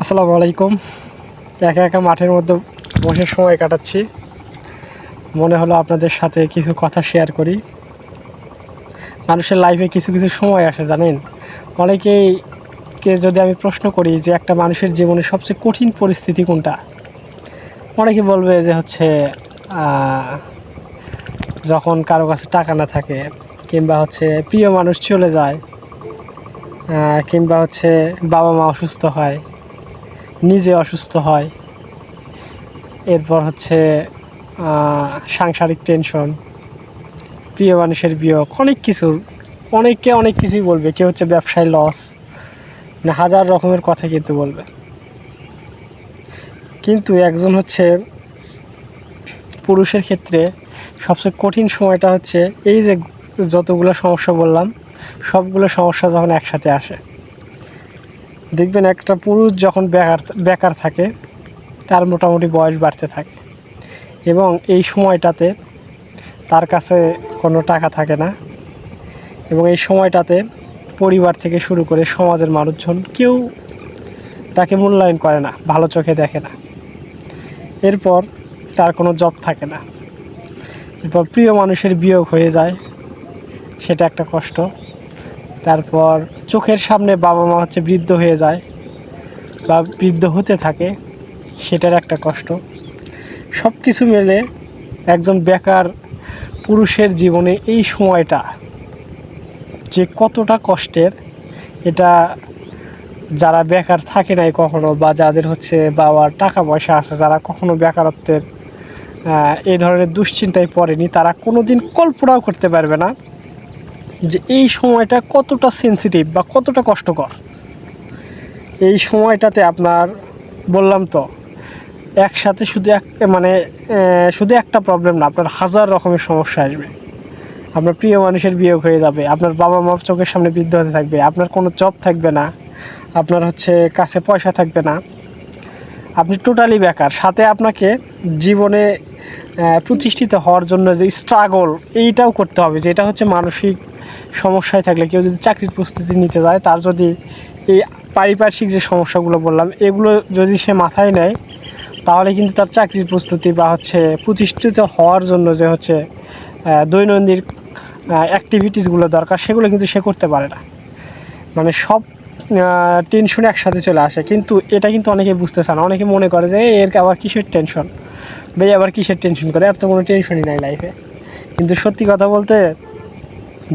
আসসালামু আলাইকুম। একা একা মাঠের মধ্যে বসে সময় কাটাচ্ছি। মনে হলো আপনাদের সাথে কিছু কথা শেয়ার করি। মানুষের লাইফে কিছু কিছু সময় আসে জানেন। অনেকেইকে যদি আমি প্রশ্ন করি যে একটা মানুষের জীবনে সবচেয়ে কঠিন পরিস্থিতি কোনটা, অনেকে বলবে যে হচ্ছে যখন কারো কাছে টাকা না থাকে, কিংবা হচ্ছে প্রিয় মানুষ চলে যায়, কিংবা হচ্ছে বাবা মা অসুস্থ হয়, নিজে অসুস্থ হয়, এরপর হচ্ছে সাংসারিক টেনশন, প্রিয় মানুষের বিয়োগ, অনেক কিছু। অনেকে অনেক কিছুই বলবে। কেউ হচ্ছে ব্যবসায় লস, মানে হাজার রকমের কথা কিন্তু বলবে। কিন্তু একজন হচ্ছে পুরুষের ক্ষেত্রে সবচেয়ে কঠিন সময়টা হচ্ছে এই যে যতগুলো সমস্যা বললাম, সবগুলো সমস্যা যখন একসাথে আসে। দেখবেন একটা পুরুষ যখন বেকার থাকে, তার মোটামুটি বয়স বাড়তে থাকে, এবং এই সময়টাতে তার কাছে কোনো টাকা থাকে না, এবং এই সময়টাতে পরিবার থেকে শুরু করে সমাজের মানুষজন কেউ তাকে মূল্যায়ন করে না, ভালো চোখে দেখে না। এরপর তার কোনো জব থাকে না, এরপর প্রিয় মানুষের বিয়োগ হয়ে যায়, সেটা একটা কষ্ট। তারপর চোখের সামনে বাবা মা হচ্ছে বৃদ্ধ হয়ে যায় বা বৃদ্ধ হতে থাকে, সেটার একটা কষ্ট। সব কিছু মিলে একজন বেকার পুরুষের জীবনে এই সময়টা যে কতটা কষ্টের, এটা যারা বেকার থাকে নাই কখনো, বা যাদের হচ্ছে বাবার টাকা পয়সা আছে, যারা কখনো বেকারত্বের এই ধরনের দুশ্চিন্তায় পড়েনি, তারা কোনো দিন কল্পনাও করতে পারবে না যে এই সময়টা কতটা সেন্সিটিভ বা কতটা কষ্টকর। এই সময়টাতে আপনার, বললাম তো, একসাথে শুধু একটা প্রবলেম না, আপনার হাজার রকমের সমস্যা আসবে। আপনার প্রিয় মানুষের বিয়োগ হয়ে যাবে, আপনার বাবা মা চোখের সামনে বৃদ্ধ হতে থাকবে, আপনার কোনো জব থাকবে না, আপনার হচ্ছে কাছে পয়সা থাকবে না, আপনি টোটালি বেকার। সাথে আপনাকে জীবনে প্রতিষ্ঠিত হওয়ার জন্য যে স্ট্রাগল, এইটাও করতে হবে, যেটা হচ্ছে মানসিক সমস্যায় থাকলে কেউ যদি চাকরির প্রস্তুতি নিতে যায়, তার যদি এই পারিপার্শ্বিক যে সমস্যাগুলো বললাম, এগুলো যদি সে মাথায় নেয়, তাহলে কিন্তু তার চাকরির প্রস্তুতি বা হচ্ছে প্রতিষ্ঠিত হওয়ার জন্য যে হচ্ছে দৈনন্দিন অ্যাক্টিভিটিসগুলো দরকার, সেগুলো কিন্তু সে করতে পারে না। মানে সব টেনশন একসাথে চলে আসে। কিন্তু এটা কিন্তু অনেকে বুঝতে চায় না। অনেকে মনে করে যে এর আবার কিসের টেনশন, ভাই আবার কিসের টেনশন করে, আর তো কোনো টেনশনই নাই লাইফে। কিন্তু সত্যি কথা বলতে,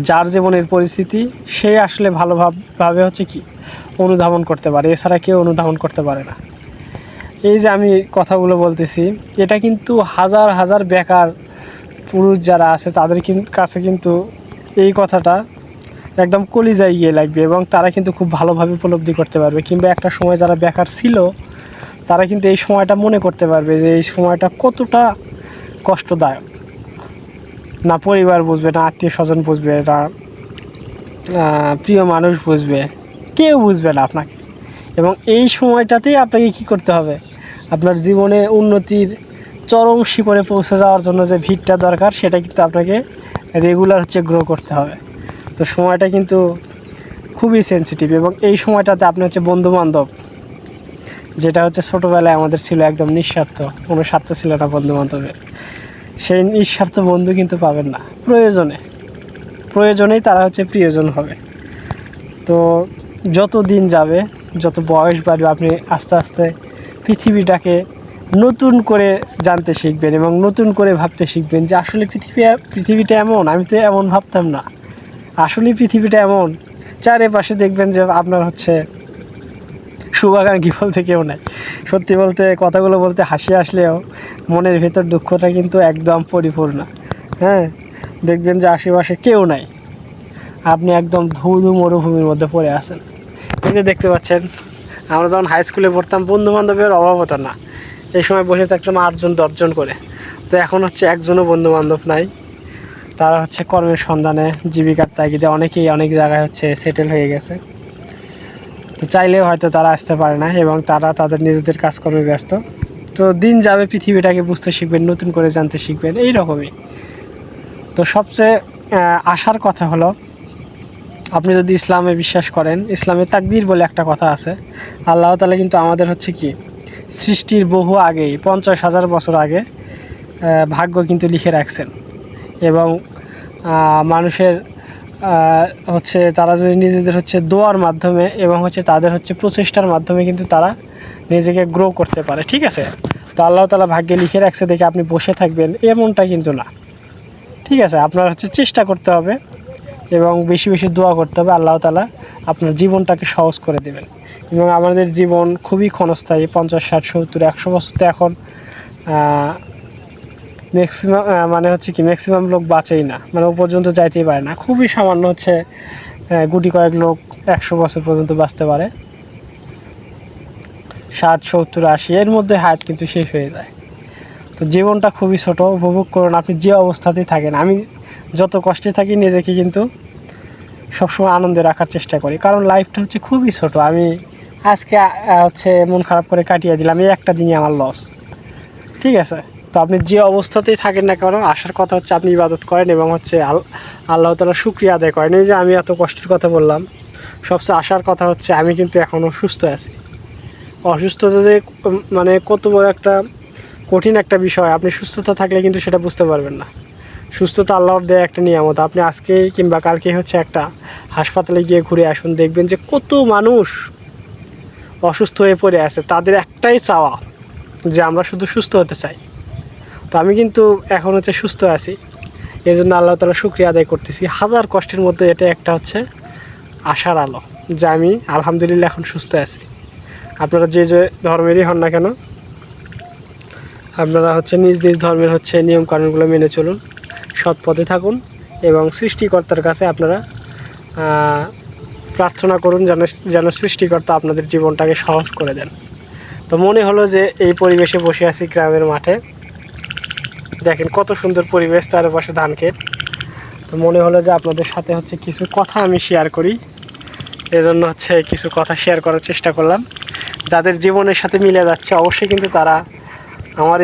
যার জীবনের পরিস্থিতি, সে আসলে ভালোভাবে হচ্ছে কি অনুধাবন করতে পারে, এছাড়া কেউ অনুধাবন করতে পারে না। এই যে আমি কথাগুলো বলতেছি, এটা কিন্তু হাজার হাজার বেকার পুরুষ যারা আছে তাদের কাছে কিন্তু এই কথাটা একদম কলিজায় গিয়ে লাগবে, এবং তারা কিন্তু খুব ভালোভাবে উপলব্ধি করতে পারবে। কিংবা একটা সময় যারা বেকার ছিল, তারা কিন্তু এই সময়টা মনে করতে পারবে যে এই সময়টা কতটা কষ্টদায়ক। না পরিবার বুঝবে, না আত্মীয় স্বজন বুঝবে, না প্রিয় মানুষ বুঝবে, কেউ বুঝবে না আপনাকে। এবং এই সময়টাতেই আপনাকে কি করতে হবে, আপনার জীবনে উন্নতির চরম শিখরে পৌঁছে যাওয়ার জন্য যে ভিতটা দরকার, সেটা কিন্তু আপনাকে রেগুলার হচ্ছে গ্রো করতে হবে। তো সময়টা কিন্তু খুবই সেন্সিটিভ, এবং এই সময়টাতে আপনি হচ্ছে বন্ধুবান্ধব, যেটা হচ্ছে ছোটোবেলায় আমাদের ছিল একদম নিঃস্বার্থ, কোনো স্বার্থ ছিল না বন্ধুবান্ধবের, সেই নিঃস্বার্থ বন্ধু কিন্তু পাবেন না। প্রয়োজনেই তারা হচ্ছে প্রিয়জন হবে। তো যত দিন যাবে, যত বয়স বাড়বে, আপনি আস্তে আস্তে পৃথিবীটাকে নতুন করে জানতে শিখবেন, এবং নতুন করে ভাবতে শিখবেন যে আসলে পৃথিবীটা এমন, আমি তো এমন ভাবতাম না, আসলেই পৃথিবীটা এমন। চারিপাশে দেখবেন যে আপনার হচ্ছে শুভাকাঙ্ক্ষী বলতে কেউ নাই। সত্যি বলতে, কথাগুলো বলতে হাসি আসলেও মনের ভেতর দুঃখটা কিন্তু একদম পরিপূর্ণ। হ্যাঁ, দেখবেন যে আশেপাশে কেউ নাই, আপনি একদম ধুধু মরুভূমির মধ্যে পড়ে আছেন। এই যে দেখতে পাচ্ছেন, আমরা যখন হাই স্কুলে পড়তাম, বন্ধুবান্ধবের অভাব হতো না। এই সময় বসে থাকতাম 8জন 10জন করে। তো এখন হচ্ছে একজনও বন্ধুবান্ধব নাই। তারা হচ্ছে কর্মের সন্ধানে, জীবিকার তাগিদে অনেকেই অনেক জায়গায় হচ্ছে সেটেল হয়ে গেছে। তো চাইলেও হয়তো তারা আসতে পারে না, এবং তারা তাদের নিজেদের কাজকর্মে ব্যস্ত। তো দিন যাবে, পৃথিবীটাকে বুঝতে শিখবেন, নতুন করে জানতে শিখবেন, এই রকমই। তো সবচেয়ে আশার কথা হলো, আপনি যদি ইসলামে বিশ্বাস করেন, ইসলামে তাকদীর বলে একটা কথা আছে। আল্লাহ তাআলা কিন্তু আমাদের হচ্ছে কি সৃষ্টির বহু আগেই 50,000 বছর আগে ভাগ্য কিন্তু লিখে রাখছেন। এবং মানুষের হচ্ছে তারা যদি নিজেদের হচ্ছে দোয়ার মাধ্যমে এবং হচ্ছে তাদের হচ্ছে প্রচেষ্টার মাধ্যমে কিন্তু তারা নিজেকে গ্রো করতে পারে, ঠিক আছে। তো আল্লাহ তাআলা ভাগ্যে লিখে রাখছে দেখে আপনি বসে থাকবেন এমনটা কিন্তু না, ঠিক আছে। আপনার হচ্ছে চেষ্টা করতে হবে এবং বেশি বেশি দোয়া করতে হবে, আল্লাহ তাআলা আপনার জীবনটাকে সহজ করে দেবেন। এবং আমাদের জীবন খুবই ক্ষণস্থায়ী, 50, 60, 70, 100 বছর তো এখন ম্যাক্সিমাম মানে হচ্ছে কি ম্যাক্সিমাম লোক বাঁচেই না, মানে ও পর্যন্ত যাইতেই পারে না। খুবই সামান্য হচ্ছে গুটি কয়েক লোক 100 বছর পর্যন্ত বাঁচতে পারে। 60, 70, 80 এর মধ্যে হায়াত কিন্তু শেষ হয়ে যায়। তো জীবনটা খুবই ছোট, উপভোগ করুন আপনি যে অবস্থাতেই থাকেন। আমি যত কষ্টে থাকি নিজেকে কিন্তু সবসময় আনন্দে রাখার চেষ্টা করি, কারণ লাইফটা হচ্ছে খুবই ছোট। আমি আজকে হচ্ছে মন খারাপ করে কাটিয়ে দিলাম, এই একটা দিনই আমার লস, ঠিক আছে। তো আপনি যে অবস্থাতেই থাকেন না কেন, আসার কথা হচ্ছে আপনি ইবাদত করেন এবং হচ্ছে আল্লাহ তাআলার শুকরিয়া আদায় করেন। এই যে আমি এত কষ্টের কথা বললাম, সবচেয়ে আসার কথা হচ্ছে আমি কিন্তু এখনও সুস্থ আছি। অসুস্থতা যে মানে কত বড় একটা কঠিন একটা বিষয়, আপনি সুস্থতা থাকলে কিন্তু সেটা বুঝতে পারবেন না। সুস্থতা আল্লাহর দেয়া একটা নিয়ামত। আপনি আজকে কিংবা কালকে হচ্ছে একটা হাসপাতালে গিয়ে ঘুরে আসুন, দেখবেন যে কত মানুষ অসুস্থ হয়ে পড়ে আছে, তাদের একটাই চাওয়া যে আমরা শুধু সুস্থ হতে চাই। তো আমি কিন্তু এখন হচ্ছে সুস্থ আছি, এই জন্য আল্লাহ তাআলা শুকরিয়া আদায় করতেছি। হাজার কষ্টের মধ্যে এটা একটা হচ্ছে আশার আলো যে আমি আলহামদুলিল্লাহ এখন সুস্থ আছি। আপনারা যে যে ধর্মেরই হন না কেন, আপনারা হচ্ছে নিজ নিজ ধর্মের হচ্ছে নিয়মকানুনগুলো মেনে চলুন, সৎ পথে থাকুন এবং সৃষ্টিকর্তার কাছে আপনারা প্রার্থনা করুন যেন সৃষ্টিকর্তা আপনাদের জীবনটাকে সহজ করে দেন। তো মনে হলো যে এই পরিবেশে বসে আছি গ্রামের মাঠে, দেখেন কত সুন্দর পরিবেশ, চারপাশে ধান ক্ষেত। তো মনে হলো যে আপনাদের সাথে হচ্ছে কিছু কথা আমি শেয়ার করি, এজন্য হচ্ছে কিছু কথা শেয়ার করার চেষ্টা করলাম। যাদের জীবনের সাথে মিলে যাচ্ছে অবশ্যই কিন্তু তারা আমার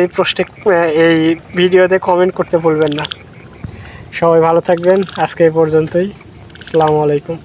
এই ভিডিওতে কমেন্ট করতে ভুলবেন না। সবাই ভালো থাকবেন, আজকে এই পর্যন্তই। আসসালামু আলাইকুম।